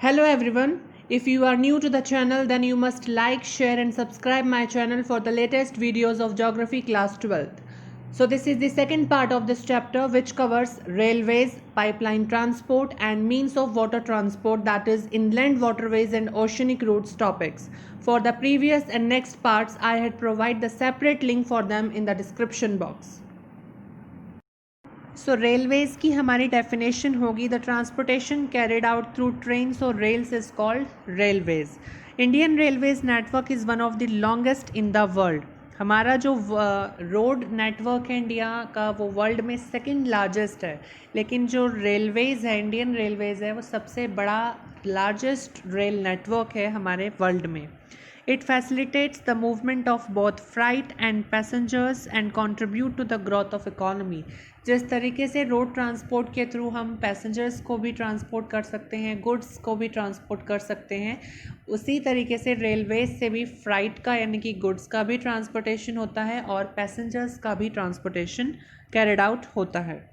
Hello everyone. If you are new to the channel, then you must like, share and subscribe my channel for the latest videos of Geography class 12th. So this is the second part of this chapter which covers railways, pipeline transport and means of water transport, that is inland waterways and oceanic routes topics. For the previous and next parts, I had provided the separate link for them in the description box. So railways की हमारी definition होगी the transportation carried out through trains और rails is called railways. Indian railways network is one of the longest in the world. हमारा जो road network है India का वो world में सेकंड लार्जेस्ट है, लेकिन जो रेलवेज़ है इंडियन रेलवेज़ है वो सबसे बड़ा लार्जेस्ट रेल नेटवर्क है हमारे वर्ल्ड में. It facilitates the movement of both freight and passengers and contribute to the growth of economy. जिस तरीके से रोड ट्रांसपोर्ट के थ्रू हम पैसेंजर्स को भी ट्रांसपोर्ट कर सकते हैं, गुड्स को भी ट्रांसपोर्ट कर सकते हैं, उसी तरीके से रेलवेज से भी फ्राइट का यानी कि गुड्स का भी ट्रांसपोर्टेशन होता है और पैसेंजर्स का भी ट्रांसपोर्टेशन कैरिड आउट होता है.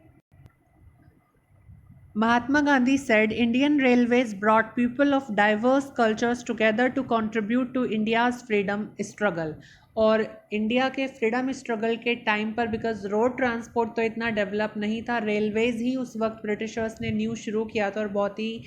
Mahatma Gandhi said Indian Railways brought people of diverse cultures together to contribute to India's freedom struggle. और इंडिया के फ्रीडम स्ट्रगल के टाइम पर बिकॉज रोड ट्रांसपोर्ट तो इतना डेवलप नहीं था, रेलवेज़ ही उस वक्त ब्रिटिशर्स ने न्यू शुरू किया था और बहुत ही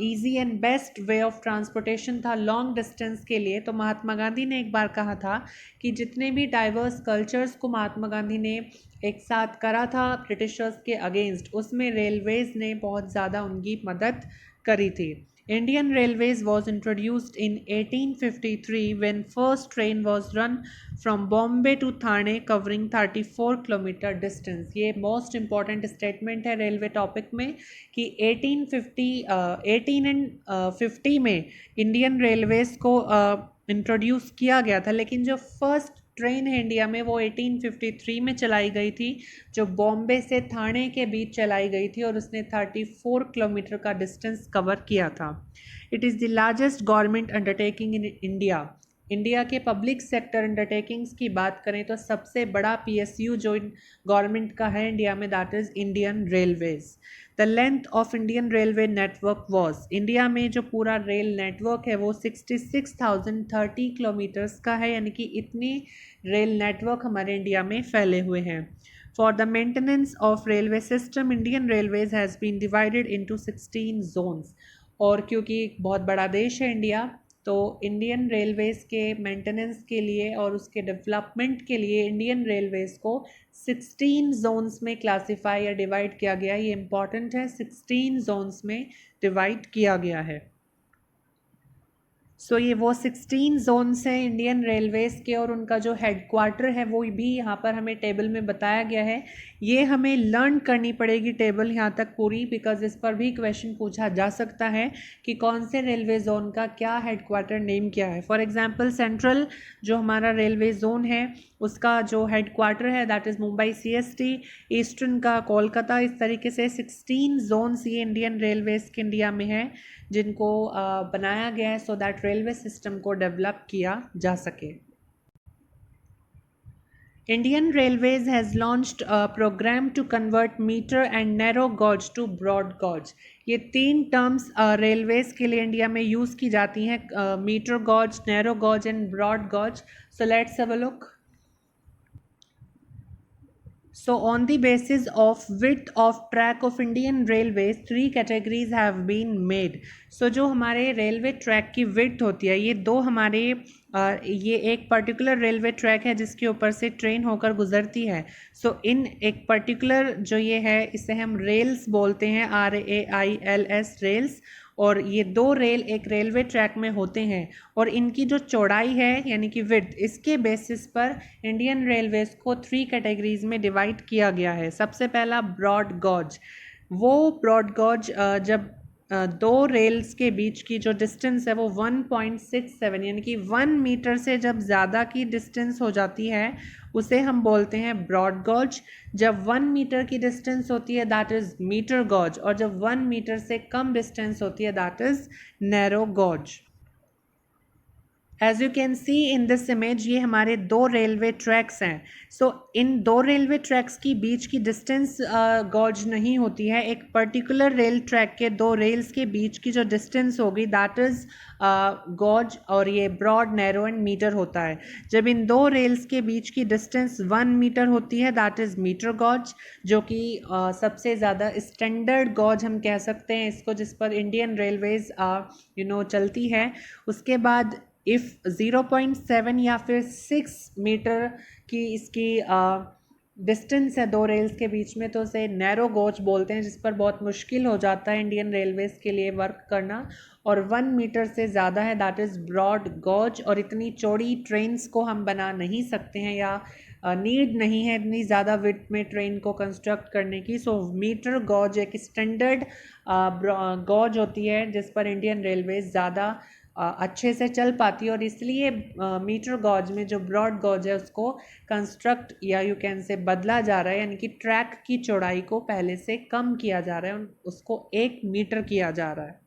easy and best way of transportation था लॉन्ग डिस्टेंस के लिए. तो महात्मा गांधी ने एक बार कहा था कि जितने भी डाइवर्स कल्चर्स को महात्मा गांधी ने एक साथ करा था ब्रिटिशर्स के अगेंस्ट, उसमें रेलवेज़ ने बहुत ज़्यादा उनकी मदद करी थी. Indian Railways was introduced in 1853 when first train was run from Bombay to Thane covering 34 kilometre distance. ये मोस्ट इम्पॉर्टेंट स्टेटमेंट है रेलवे टॉपिक में कि 1850 में इंडियन रेलवेज़ को इंट्रोड्यूस किया गया था, लेकिन जो फर्स्ट ट्रेन है इंडिया में वो 1853 में चलाई गई थी, जो बॉम्बे से थाने के बीच चलाई गई थी और उसने 34 किलोमीटर का डिस्टेंस कवर किया था. It is the largest government undertaking in India. India के पब्लिक सेक्टर अंडरटेकिंग्स की बात करें तो सबसे बड़ा पीएसयू जो गवर्नमेंट का है इंडिया में, that is Indian Railways. The length of Indian railway network was, India में जो पूरा रेल नेटवर्क है वो 66,030 किलोमीटर्स का है, यानी कि इतनी रेल नेटवर्क हमारे इंडिया में फैले हुए हैं. For the maintenance of railway system Indian railways has been divided into 16 zones. और क्योंकि एक बहुत बड़ा देश है इंडिया, तो इंडियन रेलवेज़ के मेंटेनेंस के लिए और उसके डेवलपमेंट के लिए इंडियन रेलवेज़ को 16 जोन्स में क्लासीफाई या डिवाइड किया गया. ये इम्पॉर्टेंट है, 16 जोन्स में डिवाइड किया गया है. सो ये वो 16 जोन्स हैं इंडियन रेलवेज़ के और उनका जो हेडक्वार्टर है वो भी यहाँ पर हमें टेबल में बताया गया है. ये हमें लर्न करनी पड़ेगी टेबल यहाँ तक पूरी, बिकॉज इस पर भी क्वेश्चन पूछा जा सकता है कि कौन से रेलवे जोन का क्या हेडक्वार्टर नेम क्या है. फॉर एग्जांपल सेंट्रल जो हमारा रेलवे जोन है उसका जो हेडक्वार्टर है that is Mumbai CST, eastern का कोलकाता. इस तरीके से 16 जोन्स ये इंडियन रेलवेज़ के इंडिया में है जिनको बनाया गया है सो दैट रेलवे सिस्टम को डेवलप किया जा सके. Indian Railways has launched a program to convert meter and narrow gauge to broad gauge. ये तीन टर्म्स रेलवेज़ के लिए इंडिया में यूज़ की जाती हैं, metre gauge, narrow gauge and broad gauge. So let's have a look. So on the basis of width of track of Indian Railways, 3 categories have been made. So जो हमारे railway track की width होती है, ये दो हमारे ये एक पर्टिकुलर रेलवे ट्रैक है जिसके ऊपर से ट्रेन होकर गुजरती है. सो इन एक पर्टिकुलर जो ये है इसे हम रेल्स बोलते हैं, RAILS रेल्स. और ये दो रेल एक रेलवे ट्रैक में होते हैं और इनकी जो चौड़ाई है यानी कि विड्थ, इसके बेसिस पर इंडियन रेलवेज़ को 3 कैटेगरीज में डिवाइड किया गया है. सबसे पहला ब्रॉड गॉज. वो ब्रॉड गॉज जब दो रेल्स के बीच की जो डिस्टेंस है वो 1.67 यानी कि 1 मीटर से जब ज़्यादा की डिस्टेंस हो जाती है उसे हम बोलते हैं ब्रॉड गॉज. जब 1 मीटर की डिस्टेंस होती है दैट इज़ मीटर गॉज, और जब 1 मीटर से कम डिस्टेंस होती है that is narrow gauge. As you can see in this image, ये हमारे दो रेलवे ट्रैक्स हैं. सो इन दो रेलवे ट्रैक्स की बीच की डिस्टेंस गॉज नहीं होती है. एक पर्टिकुलर रेल ट्रैक के दो रेल्स के बीच की जो डिस्टेंस होगी दैट इज़ गॉज, और ये ब्रॉड, नैरो एंड मीटर होता है. जब इन दो रेल्स के बीच की डिस्टेंस 1 मीटर होती है दैट इज़ मीटर गॉज, जो कि सबसे ज़्यादा स्टैंडर्ड गॉज हम कह सकते हैं इसको, जिस पर इंडियन रेलवेज़ चलती है. उसके बाद इफ़ 0.7 या फिर 6 मीटर की इसकी डिस्टेंस है दो रेल्स के बीच में, तो उसे नैरो गॉज बोलते हैं, जिस पर बहुत मुश्किल हो जाता है इंडियन रेलवेज़ के लिए वर्क करना. और 1 मीटर से ज़्यादा है दैट इज़ ब्रॉड गॉज. और इतनी चौड़ी ट्रेन्स को हम बना नहीं सकते हैं, या नीड नहीं है इतनी ज़्यादा विड्थ में ट्रेन को कंस्ट्रक्ट करने की. सो मीटर गॉज एक स्टैंडर्ड गॉज होती है जिस पर इंडियन रेलवेज़ ज़्यादा अच्छे से चल पाती है. और इसलिए मीटर गॉज में जो ब्रॉड गॉज है उसको कंस्ट्रक्ट या यू कैन से बदला जा रहा है, यानी कि ट्रैक की चौड़ाई को पहले से कम किया जा रहा है, उसको 1 मीटर किया जा रहा है.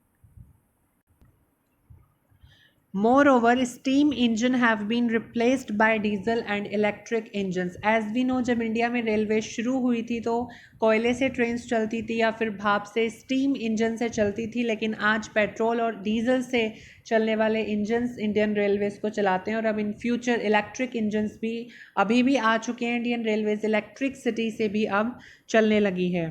Moreover, steam engine have been replaced by diesel and electric engines. As we know, जब इंडिया में रेलवे शुरू हुई थी तो कोयले से ट्रेन्स चलती थी या फिर भाप से, स्टीम इंजन से चलती थी. लेकिन आज पेट्रोल और डीजल से चलने वाले इंजन्स इंडियन रेलवेज को चलाते हैं. और अब इन फ्यूचर इलेक्ट्रिक इंजन्स भी अभी भी आ चुके हैं. इंडियन रेलवेज इलेक्ट्रिसिटी से भी अब चलने लगी है.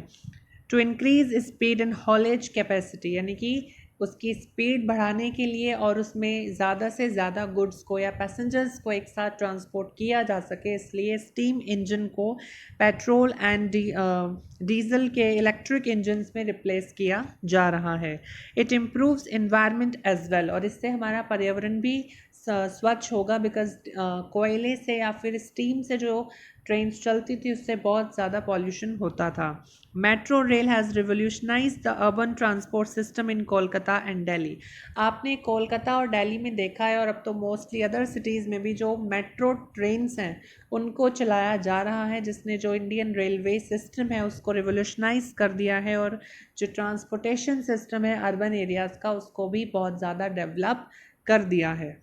To increase speed and haulage capacity, यानी कि उसकी स्पीड बढ़ाने के लिए और उसमें ज़्यादा से ज़्यादा गुड्स को या पैसेंजर्स को एक साथ ट्रांसपोर्ट किया जा सके, इसलिए स्टीम इंजन को पेट्रोल एंड डीजल के इलेक्ट्रिक इंजन्स में रिप्लेस किया जा रहा है. It improves environment as well, और इससे हमारा पर्यावरण भी स्वच्छ होगा, बिकॉज कोयले से या फिर स्टीम से जो ट्रेन्स चलती थी उससे बहुत ज़्यादा पॉल्यूशन होता था. Metro rail has revolutionise the urban transport system in Kolkata and Delhi. आपने कोलकाता और दिल्ली में देखा है, और अब तो मोस्टली अदर सिटीज़ में भी जो मेट्रो ट्रेन्स हैं उनको चलाया जा रहा है, जिसने जो इंडियन रेलवे सिस्टम है उसको रिवोल्यूशनाइज कर दिया है. और जो ट्रांसपोर्टेशन सिस्टम है अर्बन एरियाज़ का उसको भी बहुत ज़्यादा डेवलप कर दिया है.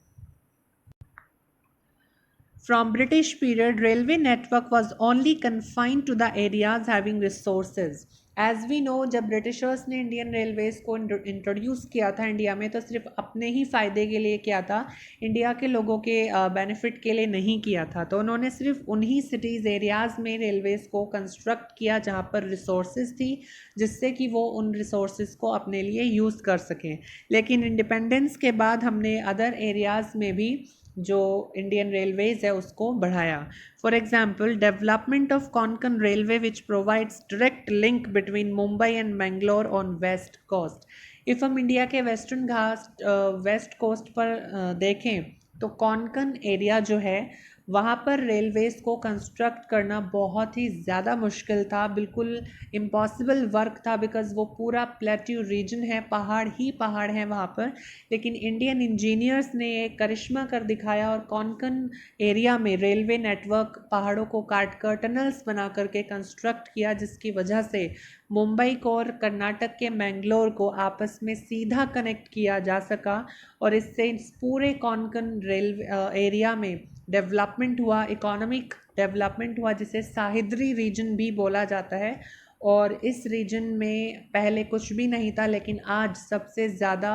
From British period, railway network was only confined to the areas having resources. As we know, जब ब्रिटिशर्स ने इंडियन रेलवेज़ को इंट्रोड्यूस किया था इंडिया में, तो सिर्फ अपने ही फ़ायदे के लिए किया था, इंडिया के लोगों के बेनिफिट के लिए नहीं किया था. तो उन्होंने सिर्फ उन्हीं सिटीज़ एरियाज़ में रेलवेज़ को कंस्ट्रक्ट किया जहाँ पर रिसोर्सेज थी, जिससे कि वो उन रिसोर्सेज को अपने लिए यूज़ कर सकें. लेकिन इंडिपेंडेंस के बाद हमने अदर एरियाज़ में भी जो इंडियन रेलवेज है उसको बढ़ाया. For example, development of Konkan railway which provides direct link between Mumbai and Mangalore on west coast. If हम इंडिया के वेस्टर्न घाट वेस्ट कोस्ट पर देखें तो कोंकण एरिया जो है वहाँ पर रेलवेज़ को कंस्ट्रक्ट करना बहुत ही ज़्यादा मुश्किल था, बिल्कुल इम्पॉसिबल वर्क था, बिकॉज़ वो पूरा प्लेट्यू रीजन है, पहाड़ ही पहाड़ हैं वहाँ पर. लेकिन इंडियन इंजीनियर्स ने एक करिश्मा कर दिखाया और कोंकण एरिया में रेलवे नेटवर्क पहाड़ों को काट कर टनल्स बना करके कंस्ट्रक्ट किया, जिसकी वजह से मुंबई को और कर्नाटक के मैंगलोर को आपस में सीधा कनेक्ट किया जा सका. और इससे इस पूरे कोंकण रेलवे एरिया में डेवलपमेंट हुआ, इकोनॉमिक डेवलपमेंट हुआ, जिसे साहिद्री रीजन भी बोला जाता है. और इस रीजन में पहले कुछ भी नहीं था, लेकिन आज सबसे ज़्यादा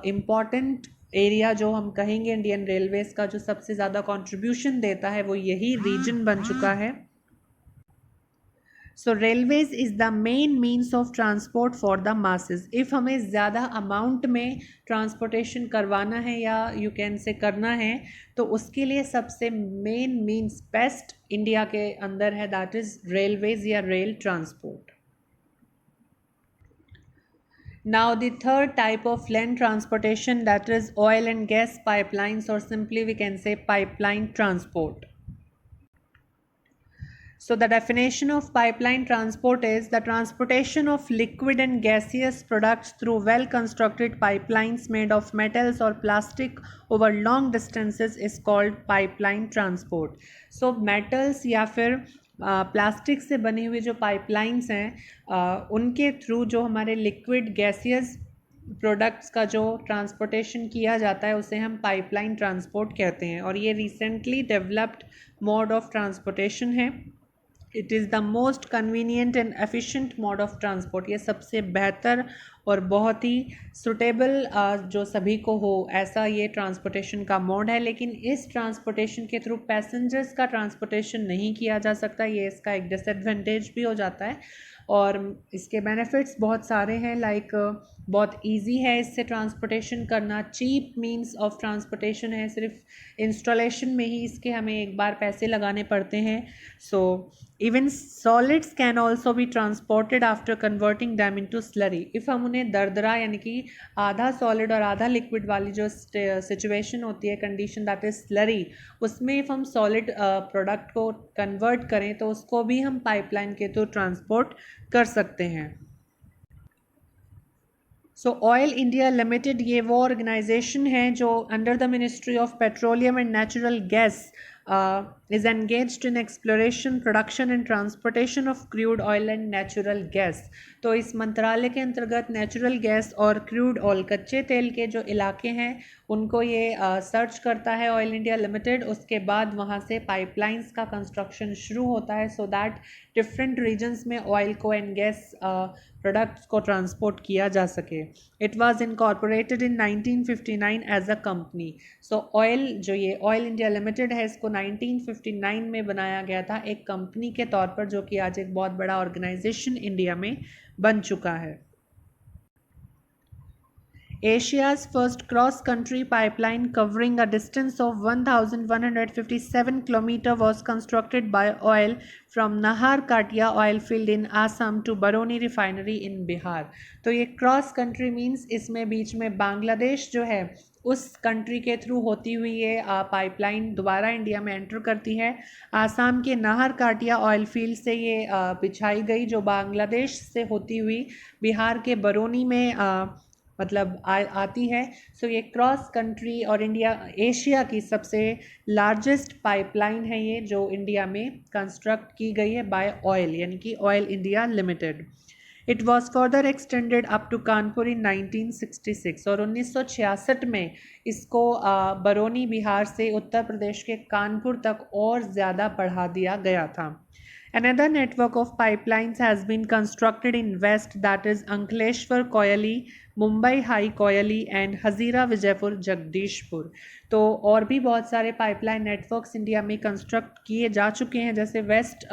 इम्पॉर्टेंट एरिया जो हम कहेंगे इंडियन रेलवेज़ का, जो सबसे ज़्यादा कंट्रीब्यूशन देता है, वो यही रीजन बन चुका है. So railways is the main means of transport for the masses. If हमें ज़्यादा अमाउंट में ट्रांसपोर्टेशन करवाना है या यू कैन से करना है, तो उसके लिए सबसे मेन मीन्स बेस्ट इंडिया के अंदर है, दैट इज़ रेलवेज या rail transport. Now the third type of land transportation, that is oil and gas pipelines, or simply we can say pipeline transport. So the definition of pipeline transport is the transportation of liquid and gaseous products through well constructed pipelines made of metals or plastic over long distances is called pipeline transport. So metals या फिर plastic से बनी हुई जो pipelines हैं उनके through जो हमारे लिक्विड गैसियस प्रोडक्ट्स का जो ट्रांसपोर्टेशन किया जाता है उसे हम पाइपलाइन ट्रांसपोर्ट कहते हैं, और ये recently developed mode of transportation है। It is the most convenient and efficient mode of transport. ये सबसे बेहतर और बहुत ही सुटेबल जो सभी को हो ऐसा ये ट्रांसपोर्टेशन का मोड है। लेकिन इस ट्रांसपोर्टेशन के थ्रू पैसेंजर्स का ट्रांसपोर्टेशन नहीं किया जा सकता, ये इसका एक डिसएडवांटेज भी हो जाता है। और इसके बेनिफिट्स बहुत सारे हैं, लाइक बहुत इजी है इससे ट्रांसपोर्टेशन करना, चीप मींस ऑफ ट्रांसपोर्टेशन है, सिर्फ इंस्टॉलेशन में ही इसके हमें एक बार पैसे लगाने पड़ते हैं। So even solids can also be transported after converting them into slurry. If हम उन्हें दरदरा यानी कि आधा सॉलिड और आधा लिक्विड वाली जो सिचुएशन होती है, कंडीशन दैट इज स्लरी, उसमें इफ़ हम सॉलिड प्रोडक्ट को कन्वर्ट करें तो उसको भी हम पाइपलाइन के थ्रू ट्रांसपोर्ट कर सकते हैं। सो ऑयल इंडिया लिमिटेड ये वो ऑर्गेनाइजेशन है जो under the ministry of petroleum and natural gas is engaged in exploration, production and transportation of crude oil and natural gas। तो इस मंत्रालय के अंतर्गत नेचुरल गैस और क्रूड ऑयल कच्चे तेल के जो इलाके हैं उनको ये सर्च करता है ऑयल इंडिया लिमिटेड। उसके बाद वहाँ से पाइपलाइंस का कंस्ट्रक्शन शुरू होता है सो दैट डिफरेंट रीजन्स में ऑयल को एंड गैस प्रोडक्ट्स को ट्रांसपोर्ट किया जा सके। It was incorporated in 1959 as a company. So oil जो ये ऑयल इंडिया लिमिटेड है इसको 1959 में बनाया गया था एक कंपनी के तौर पर, जो कि आज एक बहुत बड़ा ऑर्गेनाइजेशन इंडिया में बन चुका है। Asia's first cross-country pipeline covering a distance of 1,157 km was constructed by oil from Nahar Katia oil field in Assam to Baroni refinery in Bihar। तो ये क्रॉस कंट्री मीन्स इसमें बीच में बांग्लादेश जो है उस कंट्री के थ्रू होती हुई ये पाइपलाइन दोबारा इंडिया में एंटर करती है। आसाम के नाहर काटिया ऑयल फील्ड से ये बिछाई गई, जो बांग्लादेश से होती हुई बिहार के बरौनी में आती है। सो ये क्रॉस कंट्री और एशिया की सबसे लार्जेस्ट पाइपलाइन है ये, जो इंडिया में कंस्ट्रक्ट की गई है बाय ऑयल यानी कि Oil India Limited. It was further extended up to Kanpur in 1966 और 1966 में इसको बरौनी बिहार से उत्तर प्रदेश के कानपुर तक और ज़्यादा बढ़ा दिया गया था। Another network of pipelines has been constructed in west, that is Ankleshwar Koyali, Mumbai High Koyali and Hazira Vijaypur Jagdishpur। तो और भी बहुत सारे पाइपलाइन नेटवर्क्स इंडिया में कंस्ट्रक्ट किए जा चुके हैं। जैसे वेस्ट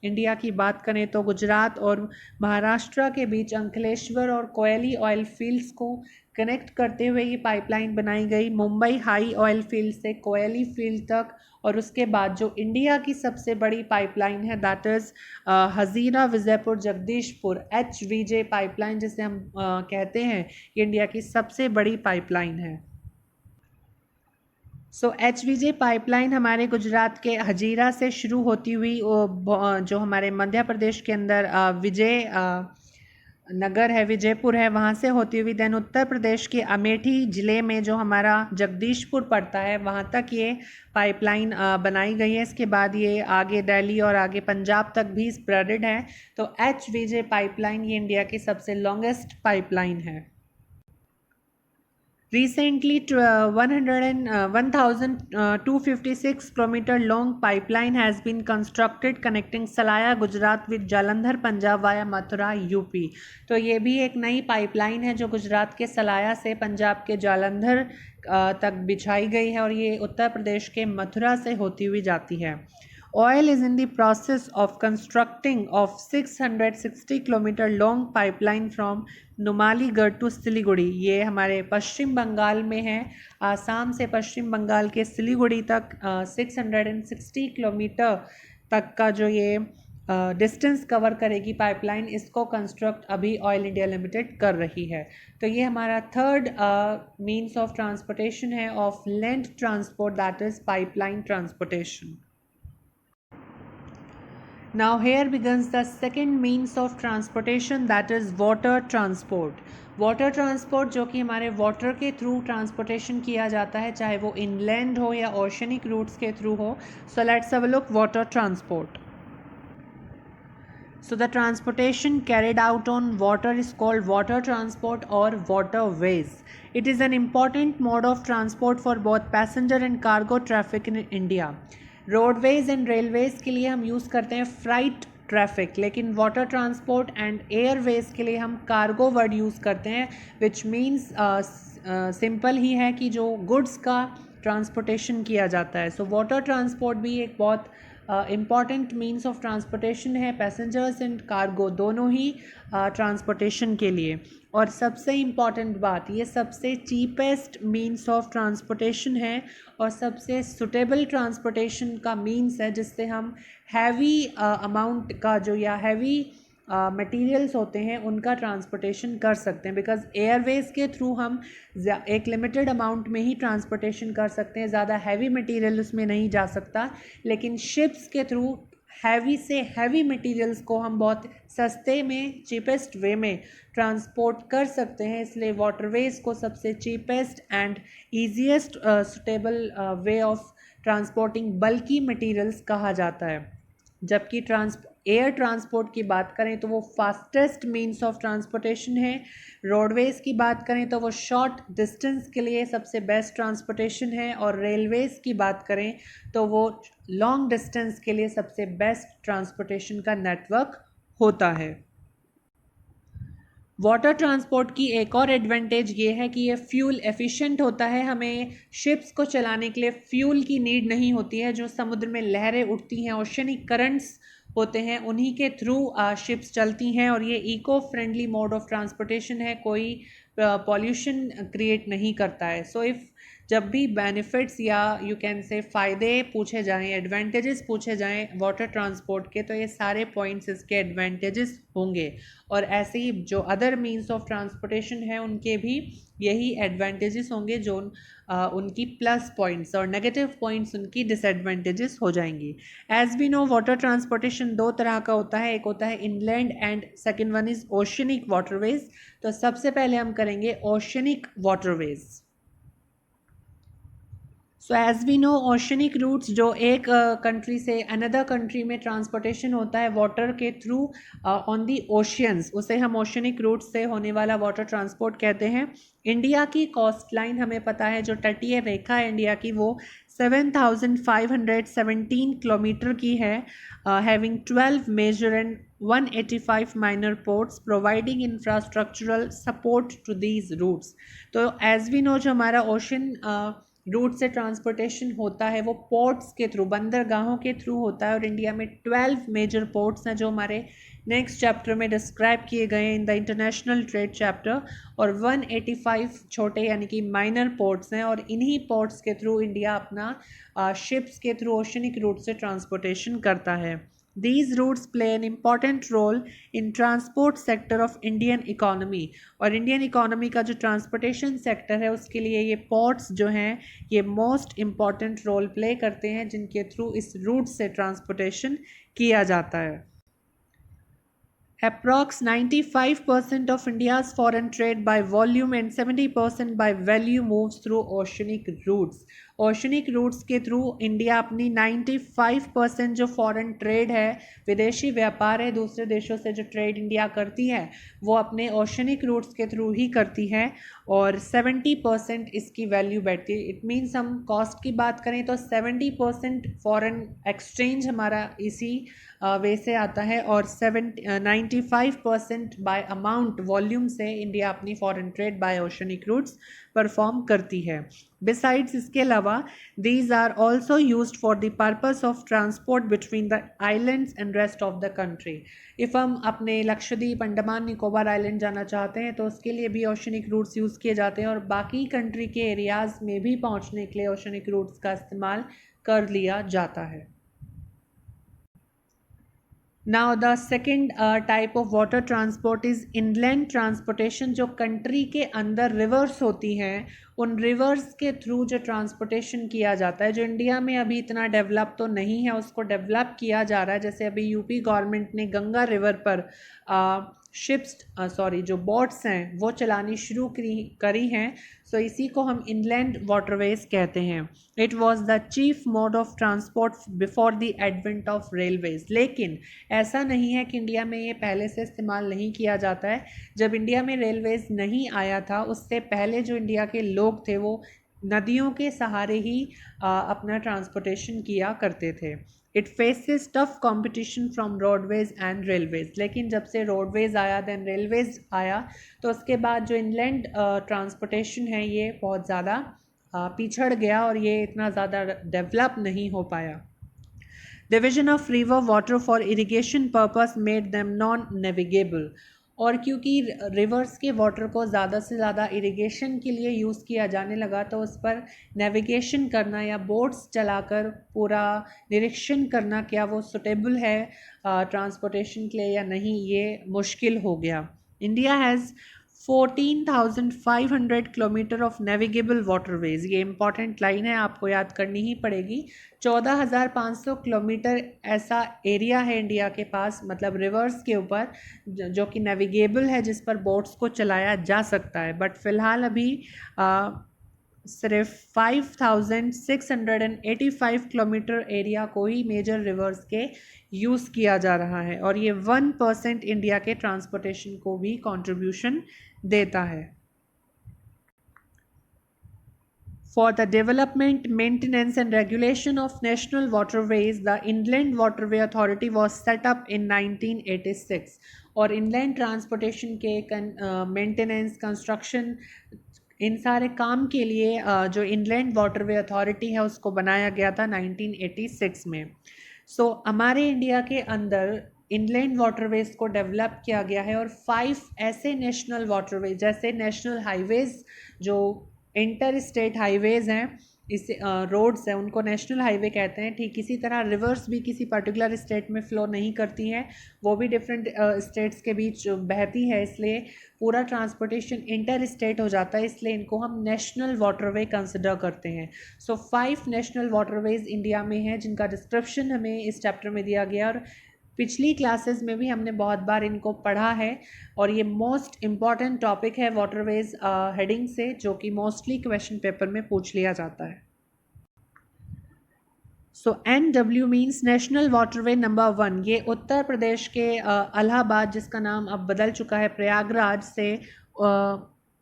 इंडिया की बात करें तो गुजरात और महाराष्ट्र के बीच अंकलेश्वर और कोयली ऑयल फील्ड्स को कनेक्ट करते हुए ये पाइपलाइन बनाई गई मुंबई हाई ऑयल फील्ड से कोयली फील्ड तक। और उसके बाद जो इंडिया की सबसे बड़ी पाइपलाइन है that is Hazira Vijaypur Jagdishpur HVJ pipeline जिसे हम कहते हैं, ये इंडिया की सबसे बड़ी पाइपलाइन है। सो HVJ पाइपलाइन हमारे गुजरात के हजीरा से शुरू होती हुई जो हमारे मध्य प्रदेश के अंदर विजय नगर है, विजयपुर है, वहाँ से होती हुई देन उत्तर प्रदेश के अमेठी ज़िले में जो हमारा जगदीशपुर पड़ता है वहाँ तक ये पाइपलाइन बनाई गई है। इसके बाद ये आगे दिल्ली और आगे पंजाब तक भी स्प्रेडेड है। तो HVJ पाइपलाइन ये इंडिया की सबसे लॉन्गेस्ट पाइपलाइन है। Recently, 1,256 kilometer long pipeline has been constructed connecting Salaya, Gujarat with Jalandhar, Punjab via Mathura, UP। तो ये भी एक नई पाइपलाइन है जो गुजरात के सलाया से पंजाब के जालंधर तक बिछाई गई है और ये उत्तर प्रदेश के मथुरा से होती हुई जाती है। Oil is in the process of constructing of 660 kilometer long pipeline from Numaligarh to Siliguri. ये हमारे पश्चिम बंगाल में है। आसाम से पश्चिम बंगाल के सिलीगुड़ी तक 660 किलोमीटर तक का जो ये डिस्टेंस कवर करेगी पाइपलाइन, इसको कंस्ट्रक्ट अभी ऑयल इंडिया लिमिटेड कर रही है। तो ये हमारा थर्ड मीन्स ऑफ ट्रांसपोर्टेशन है of land transport, that is pipeline transportation. Now here begins the second means of transportation, that is water transport। Water transport जो कि हमारे वाटर के थ्रू ट्रांसपोर्टेशन किया जाता है, चाहे वो इनलैंड हो या ओशनिक रूट्स के थ्रू हो। सो let's have a look water transport. So the transportation carried out on water is called water transport or waterways. It is an important mode of transport for both passenger and cargo traffic in India. Roadways and railways के लिए हम use करते हैं freight traffic, लेकिन water transport and Airways के लिए हम cargo word use करते हैं, विच मीन्स सिंपल ही है कि जो गुड्स का ट्रांसपोर्टेशन किया जाता है. सो वाटर ट्रांसपोर्ट भी एक बहुत इम्पॉर्टेंट मीन्स ऑफ ट्रांसपोर्टेशन है पैसेंजर्स एंड कार्गो दोनों ही ट्रांसपोर्टेशन के लिए. और सबसे इम्पॉर्टेंट बात, ये सबसे चीपेस्ट मीन्स ऑफ ट्रांसपोर्टेशन है और सबसे सुटेबल ट्रांसपोर्टेशन का मीन्स है जिससे हम हैवी अमाउंट का जो या हैवी मटेरियल्स होते हैं उनका ट्रांसपोर्टेशन कर सकते हैं. बिकॉज एयरवेज के थ्रू हम एक लिमिटेड अमाउंट में ही ट्रांसपोर्टेशन कर सकते हैं, ज़्यादा हैवी मटेरियल उसमें नहीं जा सकता. लेकिन शिप्स के थ्रू हैवी से हैवी मटेरियल्स को हम बहुत सस्ते में चीपेस्ट वे में ट्रांसपोर्ट कर सकते हैं. इसलिए वाटरवेज को सबसे cheapest and easiest suitable way of transporting बल्कि मटेरियल्स कहा जाता है. जबकि एयर ट्रांसपोर्ट की बात करें तो वो फास्टेस्ट मीन्स ऑफ ट्रांसपोर्टेशन है. रोडवेज की बात करें तो वो शॉर्ट डिस्टेंस के लिए सबसे बेस्ट ट्रांसपोर्टेशन है. और रेलवेज की बात करें तो वो लॉन्ग डिस्टेंस के लिए सबसे बेस्ट ट्रांसपोर्टेशन का नेटवर्क होता है. वाटर ट्रांसपोर्ट की एक और एडवांटेज ये है कि ये फ्यूल एफिशिएंट होता है. हमें शिप्स को चलाने के लिए फ्यूल की नीड नहीं होती है. जो समुद्र में लहरें उठती हैं, ओशनिक करंट्स होते हैं, उन्हीं के थ्रू शिप्स चलती हैं. और ये eco friendly mode of transportation है, कोई पॉल्यूशन क्रिएट नहीं करता है. सो इफ़ जब भी बेनिफिट्स या यू कैन से फ़ायदे पूछे जाएं, एडवांटेजेस पूछे जाएं वाटर ट्रांसपोर्ट के, तो ये सारे पॉइंट्स इसके एडवांटेजेस होंगे. और ऐसे ही जो अदर मीन्स ऑफ ट्रांसपोर्टेशन है उनके भी यही एडवांटेजेस होंगे, जो उनकी प्लस पॉइंट्स और नेगेटिव पॉइंट्स उनकी डिसएडवांटेजेस हो जाएंगी. As we know water transportation दो तरह का होता है, एक होता है inland and second one is oceanic waterways. तो सबसे पहले हम करेंगे oceanic waterways. So as we know oceanic routes जो एक कंट्री से अनदर कंट्री में ट्रांसपोर्टेशन होता है वाटर के थ्रू ऑन दी ओशियंस, उसे हम ओशनिक रूट्स से होने वाला वाटर ट्रांसपोर्ट कहते हैं. इंडिया की कोस्ट लाइन हमें पता है, जो तटीय रेखा है इंडिया की, वो 7,517 किलोमीटर की है, having 12 major and 185 minor ports providing infrastructural support to these routes. तो एज़ वी नो जो हमारा ओशन रूट से ट्रांसपोर्टेशन होता है वो पोर्ट्स के थ्रू, बंदरगाहों के थ्रू होता है. और इंडिया में 12 मेजर पोर्ट्स हैं जो हमारे नेक्स्ट चैप्टर में डिस्क्राइब किए गए हैं in the international trade chapter. और 185 छोटे यानी कि माइनर पोर्ट्स हैं. और इन्हीं पोर्ट्स के थ्रू इंडिया अपना शिप्स के थ्रू ओशनिक रूट से ट्रांसपोर्टेशन करता है. These routes play an important role in transport sector of Indian economy. और इंडियन इकोनॉमी का जो ट्रांसपोर्टेशन सेक्टर है उसके लिए ये पोर्ट्स जो हैं ये मोस्ट इम्पॉर्टेंट रोल प्ले करते हैं, जिनके थ्रू इस रूट से ट्रांसपोर्टेशन किया जाता है. Approx 95% of India's foreign trade by volume and 70% by value moves through oceanic routes. Oceanic routes के थ्रू इंडिया अपनी 95% जो फॉरेन ट्रेड है, विदेशी व्यापार है, दूसरे देशों से जो ट्रेड इंडिया करती है वो अपने ओशनिक रूट्स के थ्रू ही करती है. और 70% इसकी वैल्यू बैठती है. इट मीन्स हम कॉस्ट की बात करें तो 70% फॉरेन एक्सचेंज हमारा इसी वे से आता है. और 95% बाय अमाउंट वॉल्यूम से इंडिया अपनी foreign trade by oceanic routes perform करती है. बिसाइड्स इसके अलावा these are also used for the purpose of transport between the islands and rest of the country. if हम अपने लक्षद्वीप, अंडमान निकोबार आइलैंड जाना चाहते हैं तो उसके लिए भी ओशनिक रूट्स यूज़ किए जाते हैं. और बाकी कंट्री के एरियाज़ में भी पहुंचने के लिए ओशनिक रूट्स का इस्तेमाल कर लिया जाता है. Now the second type of water transport is inland transportation. जो कंट्री के अंदर रिवर्स होती हैं उन रिवर्स के थ्रू जो ट्रांसपोर्टेशन किया जाता है, जो इंडिया में अभी इतना डेवलप तो नहीं है, उसको डेवलप किया जा रहा है. जैसे अभी यूपी गवर्नमेंट ने गंगा रिवर पर शिप्स जो बोट्स हैं वो चलानी शुरू करी हैं, सो इसी को हम इनलैंड वाटरवेज कहते हैं। It was the chief mode of transport before the advent of railways. लेकिन ऐसा नहीं है कि इंडिया में ये पहले से इस्तेमाल नहीं किया जाता है। जब इंडिया में रेलवेज नहीं आया था उससे पहले जो इंडिया के लोग थे वो नदियों के सहारे ही अपना ट्रांसपोर्टेशन किया करते थे। It faces tough competition from roadways and railways. लेकिन जब से रोडवेज आया देन रेलवेज आया तो उसके बाद जो इनलैंड ट्रांसपोर्टेशन है ये बहुत ज़्यादा पिछड़ गया और ये इतना ज़्यादा डेवलप नहीं हो पाया। Division of river water for irrigation purpose made them non navigable. और क्योंकि रिवर्स के वाटर को ज़्यादा से ज़्यादा इरिगेशन के लिए यूज़ किया जाने लगा तो उस पर नेविगेशन करना या बोट्स चलाकर पूरा निरीक्षण करना क्या वो सुटेबल है ट्रांसपोर्टेशन के लिए या नहीं, ये मुश्किल हो गया। India has 14,500 kilometre of navigable waterways. ये इंपॉर्टेंट लाइन है, आपको याद करनी ही पड़ेगी। 14,500 किलोमीटर ऐसा एरिया है इंडिया के पास, मतलब रिवर्स के ऊपर जो कि नेविगेबल है, जिस पर बोट्स को चलाया जा सकता है। बट फ़िलहाल अभी सिर्फ 5,685 किलोमीटर एरिया को ही मेजर रिवर्स के यूज़ किया जा रहा है और ये 1% इंडिया के ट्रांसपोर्टेशन को भी कंट्रीब्यूशन देता है। For the development, maintenance and regulation of national waterways, the Inland Waterway Authority was set up in 1986 और inland transportation के maintenance, construction, इन सारे काम के लिए जो इनलैंड वाटरवे अथॉरिटी है उसको बनाया गया था 1986 में। हमारे इंडिया के अंदर इनलैंड वाटरवेज को डेवलप किया गया है और 5 ऐसे नेशनल वाटरवे जैसे नेशनल हाईवेज़ जो इंटर स्टेट हाईवेज़ हैं, इस रोड्स हैं, उनको नेशनल हाईवे कहते हैं। ठीक इसी तरह रिवर्स भी किसी पर्टिकुलर स्टेट में फ़्लो नहीं करती हैं, वो भी डिफरेंट स्टेट्स के बीच बहती है, इसलिए पूरा ट्रांसपोर्टेशन इंटर स्टेट हो जाता है, इसलिए इनको हम नेशनल वाटरवे कंसिडर करते हैं। 5 नेशनल वाटरवेज इंडिया में हैं जिनका डिस्क्रिप्शन हमें इस चैप्टर में दिया गया और पिछली क्लासेस में भी हमने बहुत बार इनको पढ़ा है और ये मोस्ट इम्पॉर्टेंट टॉपिक है वाटरवेज हेडिंग से, जो कि मोस्टली क्वेश्चन पेपर में पूछ लिया जाता है। NW means national waterway number 1। ये उत्तर प्रदेश के इलाहाबाद, जिसका नाम अब बदल चुका है प्रयागराज, से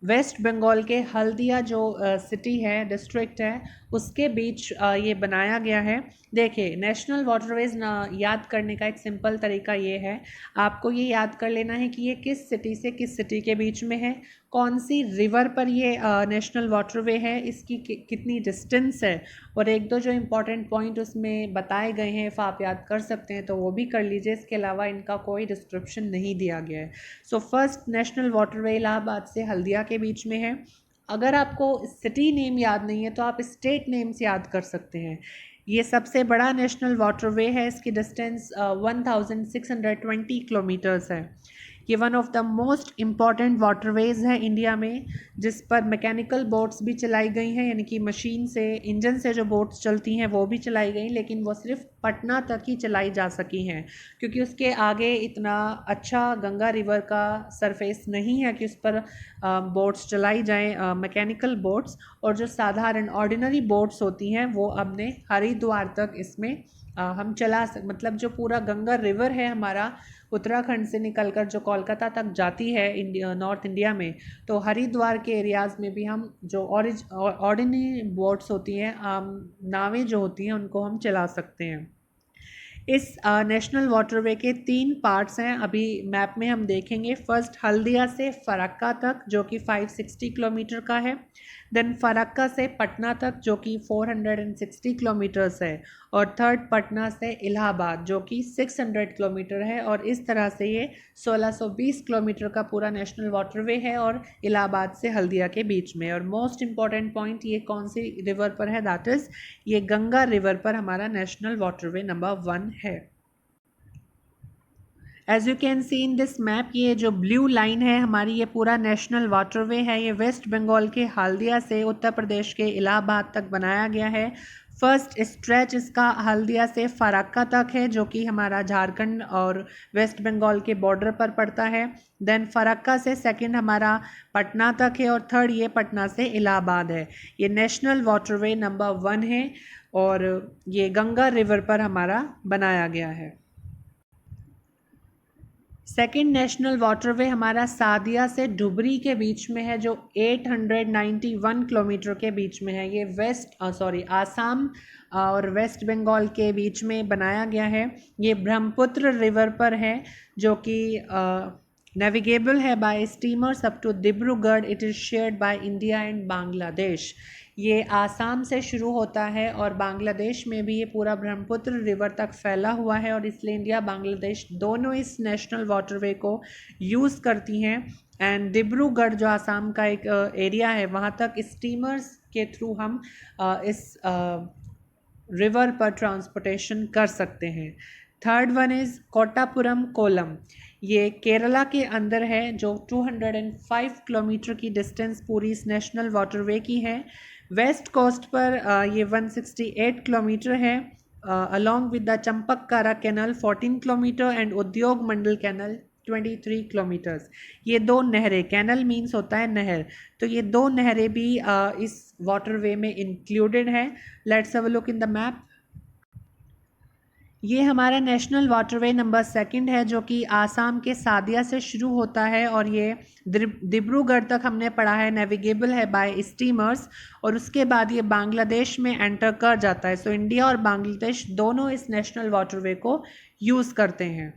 वेस्ट बंगाल के हल्दिया जो सिटी है, डिस्ट्रिक्ट है, उसके बीच ये बनाया गया है। देखिए, नेशनल वाटरवेज याद करने का एक सिंपल तरीका ये है, आपको ये याद कर लेना है कि ये किस सिटी से किस सिटी के बीच में है, कौन सी रिवर पर ये नेशनल वाटरवे है, इसकी कितनी डिस्टेंस है, और एक दो जो इम्पोर्टेंट पॉइंट उसमें बताए गए हैं, if आप याद कर सकते हैं तो वो भी कर लीजिए। इसके अलावा इनका कोई डिस्क्रिप्शन नहीं दिया गया है। फर्स्ट नेशनल वाटरवे इलाहाबाद से हल्दिया के बीच में है। अगर आपको सिटी नेम याद नहीं है तो आप स्टेट नेम्स याद कर सकते हैं। ये सबसे बड़ा नेशनल वाटरवे है, इसकी डिस्टेंस 1620 किलोमीटर्स है। ये one of the most important waterways है इंडिया में, जिस पर मैकेनिकल बोट्स भी चलाई गई हैं, यानी कि मशीन से, इंजन से जो बोट्स चलती हैं वो भी चलाई गई, लेकिन वो सिर्फ पटना तक ही चलाई जा सकी हैं, क्योंकि उसके आगे इतना अच्छा गंगा रिवर का सरफेस नहीं है कि उस पर बोट्स चलाई जाएं, मैकेनिकल बोट्स। और जो साधारण ऑर्डिनरी बोट्स होती हैं वो अपने हरिद्वार तक इसमें हम मतलब जो पूरा गंगा रिवर है हमारा उत्तराखंड से निकलकर जो कोलकाता तक जाती है नॉर्थ इंडिया में, तो हरिद्वार के एरियाज़ में भी हम जो ऑर्डिनरी बोट्स होती हैं, नावें जो होती हैं, उनको हम चला सकते हैं। इस नेशनल वाटरवे के 3 पार्ट्स हैं, अभी मैप में हम देखेंगे। फर्स्ट हल्दिया से फरक्का तक जो कि 560 किलोमीटर का है, देन फरक्का से पटना तक जो कि 460 किलोमीटर्स है, और थर्ड पटना से इलाहाबाद जो कि 600 किलोमीटर है। और इस तरह से ये 1620 किलोमीटर का पूरा नेशनल वाटरवे है और इलाहाबाद से हल्दिया के बीच में। और मोस्ट इम्पॉर्टेंट पॉइंट, ये कौन सी रिवर पर है, दैट इज़ ये गंगा रिवर पर हमारा नेशनल वाटरवे नंबर 1 है। As you can see in this map, ये जो ब्लू लाइन है हमारी, ये पूरा नेशनल वाटरवे है। ये वेस्ट बंगाल के हल्दिया से उत्तर प्रदेश के इलाहाबाद तक बनाया गया है। फर्स्ट स्ट्रेच इसका हल्दिया से फराक्का तक है, जो कि हमारा झारखंड और वेस्ट बंगाल के बॉर्डर पर पड़ता है। देन फराक्का से सेकंड हमारा पटना तक है और थर्ड ये पटना से इलाहाबाद है। ये नेशनल वाटरवे नंबर 1 है और ये गंगा रिवर पर हमारा बनाया गया है। सेकेंड नेशनल वाटरवे हमारा सादिया से धुबरी के बीच में है, जो 891 किलोमीटर के बीच में है। ये आसाम और वेस्ट बंगाल के बीच में बनाया गया है। ये ब्रह्मपुत्र रिवर पर है, जो कि नेविगेबल है by steamers up to Dibrugarh. It is shared by India and Bangladesh. ये आसाम से शुरू होता है और बांग्लादेश में भी ये पूरा ब्रह्मपुत्र रिवर तक फैला हुआ है, और इसलिए इंडिया बांग्लादेश दोनों इस नेशनल वाटरवे को यूज़ करती हैं। एंड डिब्रूगढ़ जो आसाम का एक एरिया है, वहाँ तक स्टीमर्स के थ्रू हम इस रिवर पर ट्रांसपोर्टेशन कर सकते हैं। Third one is Kottapuram Kollam. ये केरला के अंदर है, जो 205 किलोमीटर की डिस्टेंस पूरी इस नेशनल वाटरवे की है। वेस्ट कोस्ट पर ये 168 किलोमीटर है, along with the Champakkara canal 14 kilometre and Udyog Mandal canal 23 kilometres. ये दो नहरें, कैनल मीन्स होता है नहर, तो ये दो नहरें भी इस वाटरवे में इंक्लूडेड है। Let's have a look in the map. ये हमारा नेशनल वाटरवे नंबर 2 है, जो कि आसाम के सादिया से शुरू होता है और ये डिब्रूगढ़ तक हमने पढ़ा है नेविगेबल है बाय स्टीमर्स, और उसके बाद ये बांग्लादेश में एंटर कर जाता है। सो इंडिया और बांग्लादेश दोनों इस नेशनल वाटरवे को यूज़ करते हैं।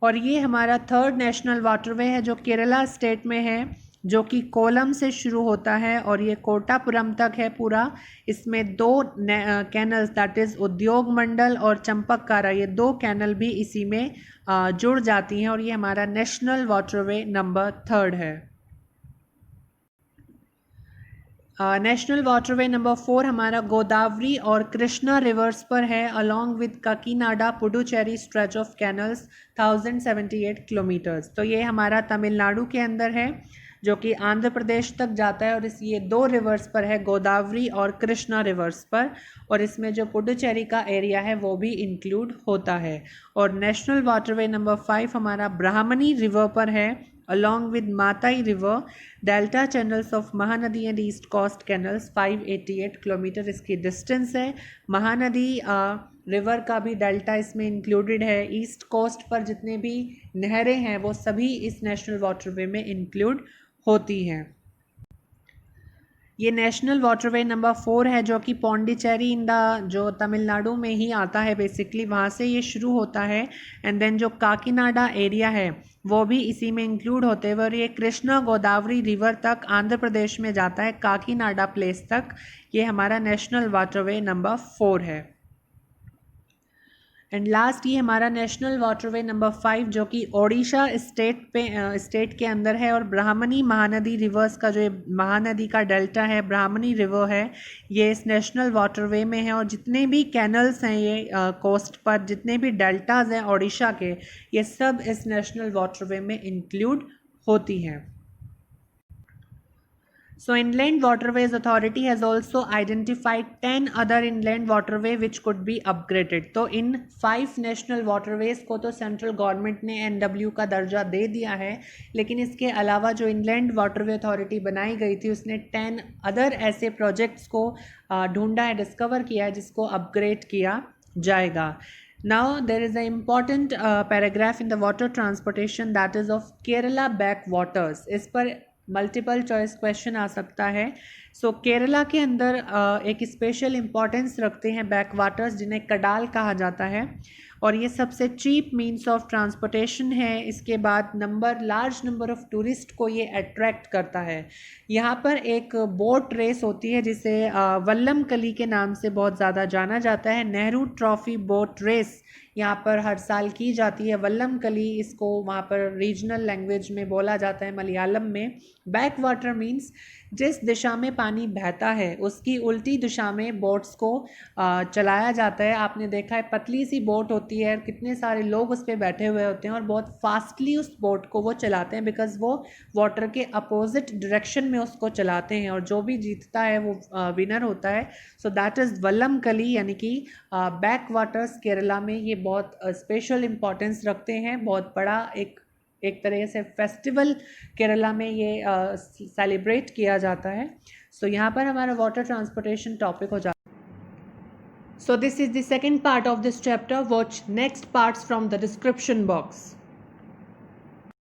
और ये हमारा थर्ड नेशनल वाटरवे है, जो केरला स्टेट में है, जो कि कोलम से शुरू होता है और ये कोटापुरम तक है पूरा। इसमें दो कैनल्स, दैट इज़ उद्योग मंडल और चंपककारा, ये दो कैनल भी इसी में जुड़ जाती हैं, और ये हमारा नेशनल वाटरवे नंबर 3 है। नेशनल वाटरवे नंबर 4 हमारा गोदावरी और कृष्णा रिवर्स पर है, along with Kakinada Puducherry stretch of canals 1078 kilometres. तो ये हमारा तमिलनाडु के अंदर है, जो कि आंध्र प्रदेश तक जाता है, और ये दो रिवर्स पर है, गोदावरी और कृष्णा रिवर्स पर, और इसमें जो पुडुचेरी का एरिया है वो भी इंक्लूड होता है। और नेशनल वाटरवे नंबर 5 हमारा ब्राह्मणी रिवर पर है, along with Matai River, Delta channels of Mahanadi and East Coast Canals 588 kilometre इसकी डिस्टेंस है। महानदी रिवर का भी डेल्टा इसमें इंक्लूडेड है। ईस्ट कोस्ट पर जितने भी नहरें हैं वो सभी इस नेशनल वाटरवे में इंक्लूड होती हैं। ये नेशनल वाटरवे नंबर 4 है, जो कि पौंडीचेरी इन द जो तमिलनाडु में ही आता है बेसिकली, वहाँ से ये शुरू होता है। एंड देन जो काकीनाडा एरिया है वो भी इसी में इंक्लूड होते हुए, और ये कृष्णा गोदावरी रिवर तक आंध्र प्रदेश में जाता है, काकीनाडा प्लेस तक। ये हमारा नेशनल वाटरवे नंबर 4 है। एंड लास्ट ये हमारा नेशनल वाटरवे नंबर 5, जो कि ओडिशा स्टेट के अंदर है, और ब्राह्मणी महानदी रिवर्स का जो महानदी का डेल्टा है, ब्राह्मणी रिवर है, ये इस नेशनल वाटरवे में है। और जितने भी कैनल्स हैं ये कोस्ट पर, जितने भी डेल्टाज हैं ओडिशा के, ये सब इस नेशनल वाटरवे में इंक्लूड होती हैं। So Inland Waterways Authority has also identified 10 other inland waterway which could be upgraded. तो इन 5 नेशनल वाटरवेज को तो सेंट्रल गवर्नमेंट ने NW का दर्जा दे दिया है, लेकिन इसके अलावा जो इनलैंड वाटरवे अथॉरिटी बनाई गई थी उसने 10 अदर ऐसे प्रोजेक्ट्स को ढूंढा है, डिस्कवर किया है, जिसको अपग्रेड किया जाएगा। Now there is an important paragraph in the water transportation, that is of Kerala backwaters. इस पर मल्टीपल चॉइस क्वेश्चन आ सकता है। सो केरला के अंदर एक स्पेशल इम्पॉर्टेंस रखते हैं बैक वाटर्स, जिन्हें कडाल कहा जाता है, और ये सबसे चीप मीन्स ऑफ ट्रांसपोर्टेशन है। इसके बाद लार्ज नंबर ऑफ टूरिस्ट को ये अट्रैक्ट करता है। यहाँ पर एक बोट रेस होती है जिसे वल्लम कली के नाम से बहुत ज़्यादा जाना जाता है, नेहरू ट्रॉफी बोट रेस। यहाँ पर हर साल की जाती है। वल्लम कली इसको वहाँ पर रीजनल लैंग्वेज में बोला जाता है, मलयालम में। बैक वाटर मीन्स जिस दिशा में पानी बहता है उसकी उल्टी दिशा में बोट्स को चलाया जाता है। आपने देखा है पतली सी बोट होती है, कितने सारे लोग उस पर बैठे हुए होते हैं और बहुत फास्टली उस बोट को वो चलाते हैं, बिकॉज वो वाटर के अपोजिट डायरेक्शन में उसको चलाते हैं, और जो भी जीतता है वो विनर होता है। सो दैट इज़ वल्लम कली, यानी कि बैक वाटर्स केरला में ये बहुत स्पेशल इम्पोर्टेंस रखते हैं। बहुत बड़ा एक तरह से फेस्टिवल केरला में ये सेलिब्रेट किया जाता है। सो यहाँ पर हमारा वाटर ट्रांसपोर्टेशन टॉपिक हो जाता है। So this is the second part of this chapter. Watch next parts from the description box.